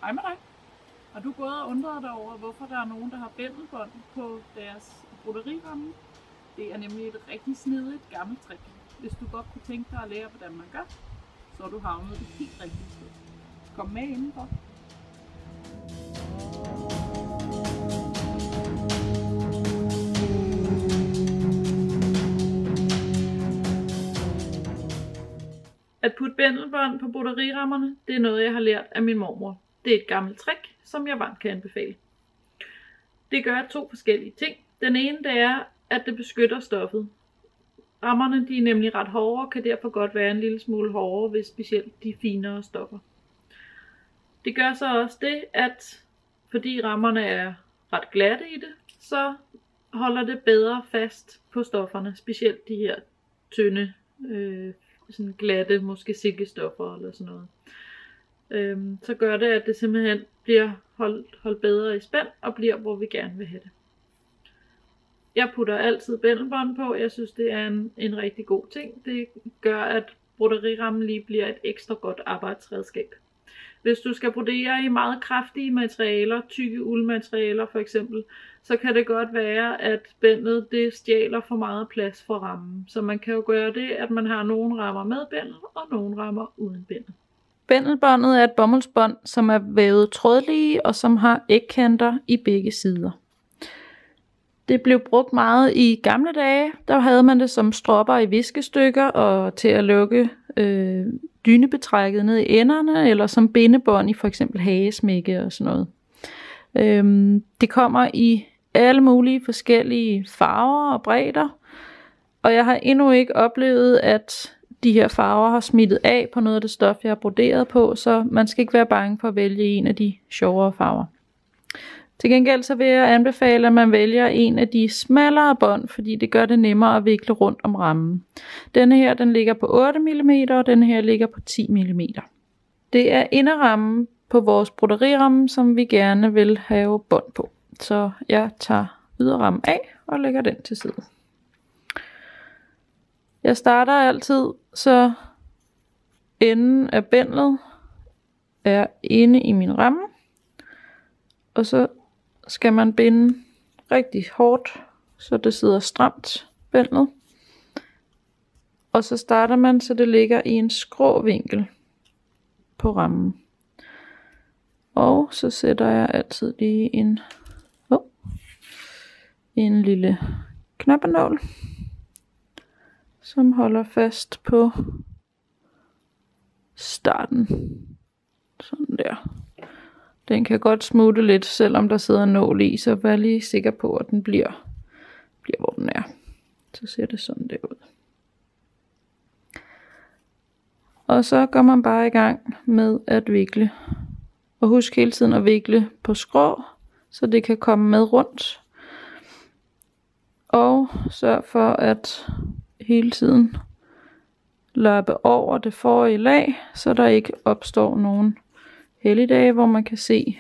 Hej med dig. Har du gået og undret dig over, hvorfor der er nogen, der har bændelbånd på deres broderieramme? Det er nemlig et rigtig snedigt gammelt trick. Hvis du godt kunne tænke dig at lære, hvordan man gør, så er du havnet det helt rigtige sted. Kom med indenfor. At putte bændelbånd på broderierammerne, det er noget, jeg har lært af min mormor. Det er et gammelt trick, som jeg varmt kan anbefale. Det gør 2 forskellige ting. Den ene, det er, at det beskytter stoffet. Rammerne, de er nemlig ret hårde, og kan derfor godt være en lille smule hårdere ved specielt de finere stoffer. Det gør så også det, at fordi rammerne er ret glatte i det, så holder det bedre fast på stofferne. Specielt de her tynde, sådan glatte, måske silkestoffer eller sådan noget. Så gør det, at det simpelthen bliver holdt bedre i spænd og bliver, hvor vi gerne vil have det. Jeg putter altid bændelbånd på. Jeg synes, det er en rigtig god ting. Det gør, at broderirammen lige bliver et ekstra godt arbejdsredskab. Hvis du skal brodere i meget kraftige materialer, tykke uldmaterialer for eksempel, så kan det godt være, at bændet det stjæler for meget plads for rammen. Så man kan jo gøre det, at man har nogle rammer med bændel og nogle rammer uden bændel. Bændelbåndet er et bomuldsbånd, som er vævet trådlige og som har ægkanter i begge sider. Det blev brugt meget i gamle dage. Der havde man det som stropper i viskestykker og til at lukke dynebetrækket ned i enderne, eller som bindebånd i for eksempel hagesmække og sådan noget. Det kommer i alle mulige forskellige farver og bredder, og jeg har endnu ikke oplevet, at de her farver har smittet af på noget af det stof, jeg har broderet på, så man skal ikke være bange for at vælge en af de sjovere farver. Til gengæld så vil jeg anbefale, at man vælger en af de smallere bånd, fordi det gør det nemmere at vikle rundt om rammen. Denne her, den ligger på 8 mm, og denne her ligger på 10 mm. Det er inderammen på vores broderieramme, som vi gerne vil have bånd på. Så jeg tager yderrammen af og lægger den til side. Jeg starter altid, så enden af bændlet er inde i min ramme, og så skal man binde rigtig hårdt, så det sidder stramt bændlet. Og så starter man, så det ligger i en skrå vinkel på rammen. Og så sætter jeg altid lige en lille knappenål, som holder fast på starten. Sådan der. Den kan godt smutte lidt, selvom der sidder en nål i, så vær lige sikker på, at den bliver hvor den er. Så ser det sådan der ud. Og så går man bare i gang med at vikle. Og husk hele tiden at vikle på skrå, så det kan komme med rundt. Og sørg for at hele tiden lappe over det forrige lag, så der ikke opstår nogen helligdage, hvor man kan se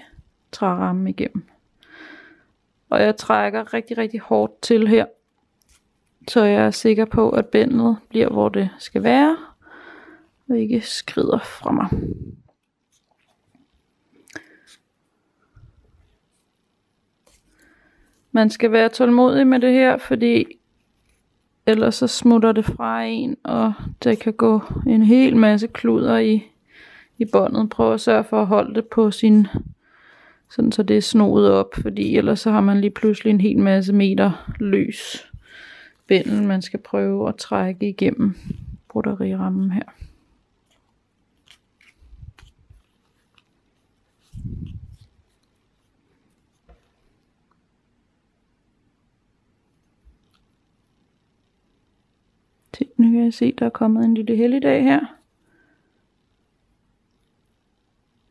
trærammen igennem. Og jeg trækker rigtig, rigtig hårdt til her, så jeg er sikker på, at bændet bliver, hvor det skal være, og ikke skrider fra mig. Man skal være tålmodig med det her, fordi ellers så smutter det fra en, og der kan gå en hel masse kluder i båndet. Prøv at sørge for at holde det på sin, sådan så det er snoet op, fordi ellers så har man lige pludselig en hel masse meter løs bændel, man skal prøve at trække igennem broderirammen her. Nu kan jeg se, der er kommet en lille helligdag her.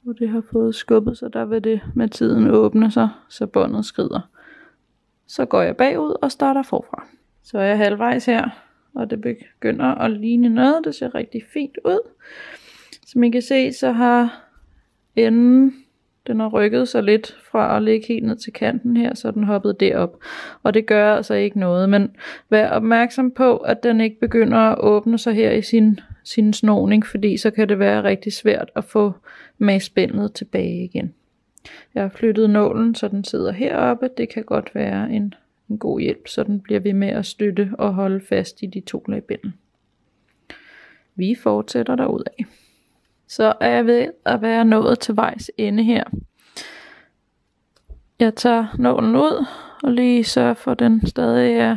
Og det har fået skubbet, så der vil det med tiden åbne sig, så båndet skrider. Så går jeg bagud og starter forfra. Så er jeg halvvejs her, og det begynder at ligne noget. Det ser rigtig fint ud. Som I kan se, så har enden, den har rykket sig lidt fra at ligge helt ned til kanten her, så den hoppet derop. Og det gør altså ikke noget, men vær opmærksom på, at den ikke begynder at åbne sig her i sin snoning, fordi så kan det være rigtig svært at få med spændet tilbage igen. Jeg har flyttet nålen, så den sidder heroppe. Det kan godt være en god hjælp, så den bliver ved med at støtte og holde fast i de 2 lag bindel. Vi fortsætter derudad. Så er jeg ved at være nået til vejs ende her. Jeg tager nålen ud og lige sørger for, at den stadig er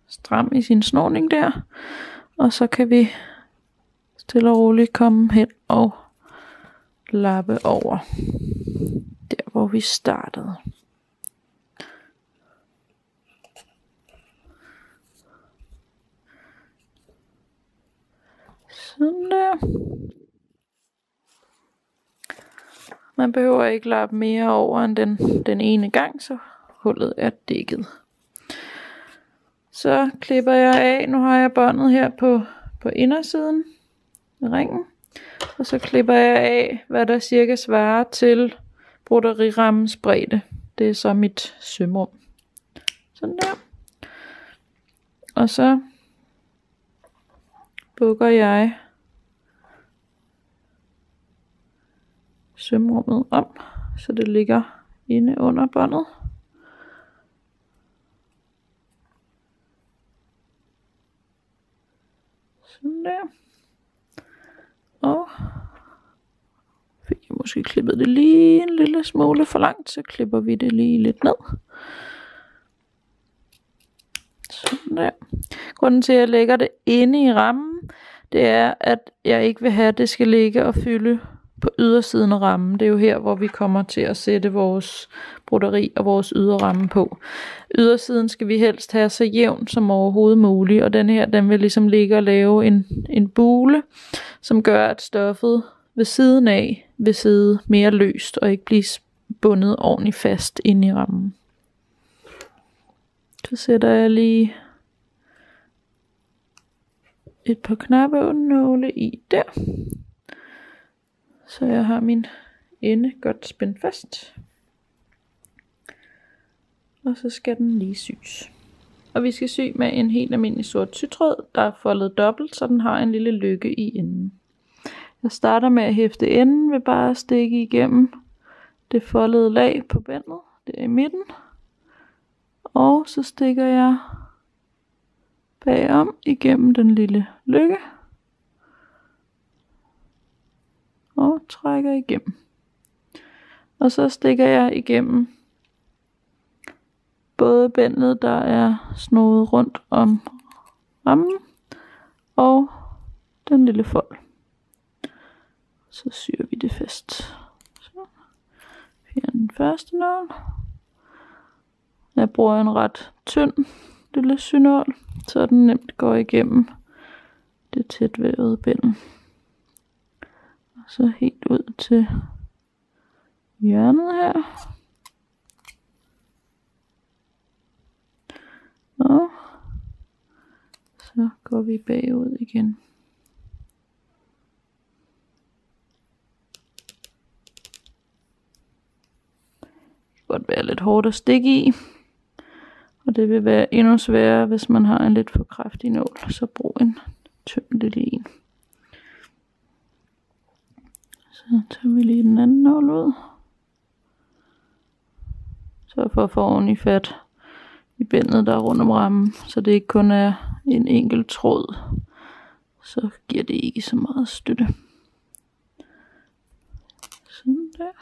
stram i sin snorning der. Og så kan vi stille og roligt komme hen og lappe over der, hvor vi startede. Sådan der. Man behøver ikke lappe mere over end den ene gang, så hullet er dækket. Så klipper jeg af. Nu har jeg båndet her på indersiden af ringen. Og så klipper jeg af, hvad der cirka svarer til broderirammens bredde. Det er så mit sømrum. Sådan der. Og så bukker jeg sømrummet om, så det ligger inde under båndet. Sådan der. Og fik jeg måske klippet det lige en lille smule for langt, så klipper vi det lige lidt ned. Sådan der. Grunden til at jeg lægger det inde i rammen, det er at jeg ikke vil have at det skal ligge og fylde på ydersiden af rammen. Det er jo her hvor vi kommer til at sætte vores broderi og vores yderramme på. Ydersiden skal vi helst have så jævn som overhovedet muligt, og den her den vil ligesom ligge og lave en bule, som gør at stoffet ved siden af vil sidde mere løst og ikke blive bundet ordentligt fast inde i rammen. Så sætter jeg lige et par knappenåle i der, så jeg har min ende godt spændt fast. Og så skal den lige sys. Og vi skal sy med en helt almindelig sort sytråd, der er foldet dobbelt, så den har en lille lykke i enden. Jeg starter med at hæfte enden ved bare at stikke igennem det foldede lag på bændet, der i midten. Og så stikker jeg bagom igennem den lille lykke. Og trækker igennem. Og så stikker jeg igennem både bændet, der er snoet rundt om rammen, og den lille fold. Så syr vi det fast. Så fjern den første nål. Jeg bruger en ret tynd lille synål, så den nemt går igennem det tætvævede bænd. Og så helt ud til hjørnet her. Og så går vi bagud igen. Det kan godt være lidt hårdt at stikke i. Og det vil være endnu sværere, hvis man har en lidt for kraftig nål. Så brug en tynd lille en. Så tager vi lige den anden nål ud. Så for at få ordentligt fat i bændet, der er rundt om rammen, så det ikke kun er en enkelt tråd, så giver det ikke så meget støtte. Sådan der.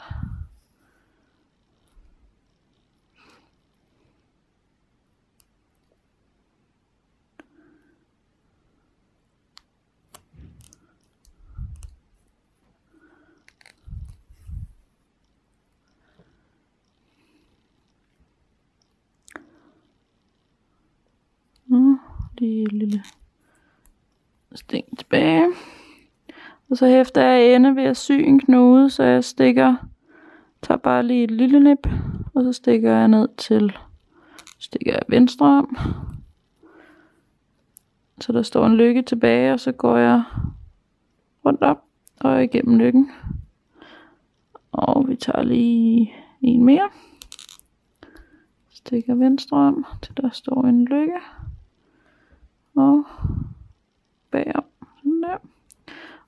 Lige et lille sting tilbage. Og så hæfter jeg ende ved at sy en knude, så jeg tager bare lige et lille nip, og så stikker jeg ned til, stikker jeg venstre om. Så der står en lykke tilbage, og så går jeg rundt op og igennem lykken. Og vi tager lige en mere. Stikker venstre om, til der står en lykke. Og bagom, sådan der.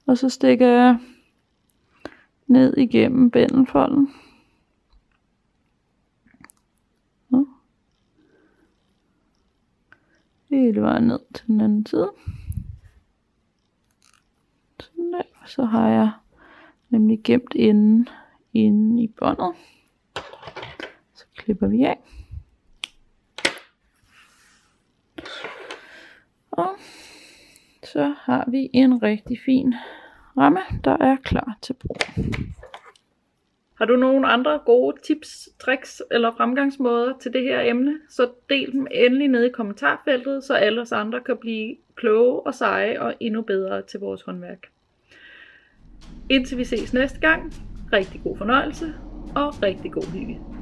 Og så stikker jeg ned igennem bændelfolden. hele vejen ned til den anden side. Sådan der. Så har jeg nemlig gemt inde i båndet. Så klipper vi af. Og så har vi en rigtig fin ramme, der er klar til brug. Har du nogle andre gode tips, tricks eller fremgangsmåder til det her emne, så del dem endelig nede i kommentarfeltet, så alle os andre kan blive kloge og seje og endnu bedre til vores håndværk. Indtil vi ses næste gang, rigtig god fornøjelse og rigtig god hygge.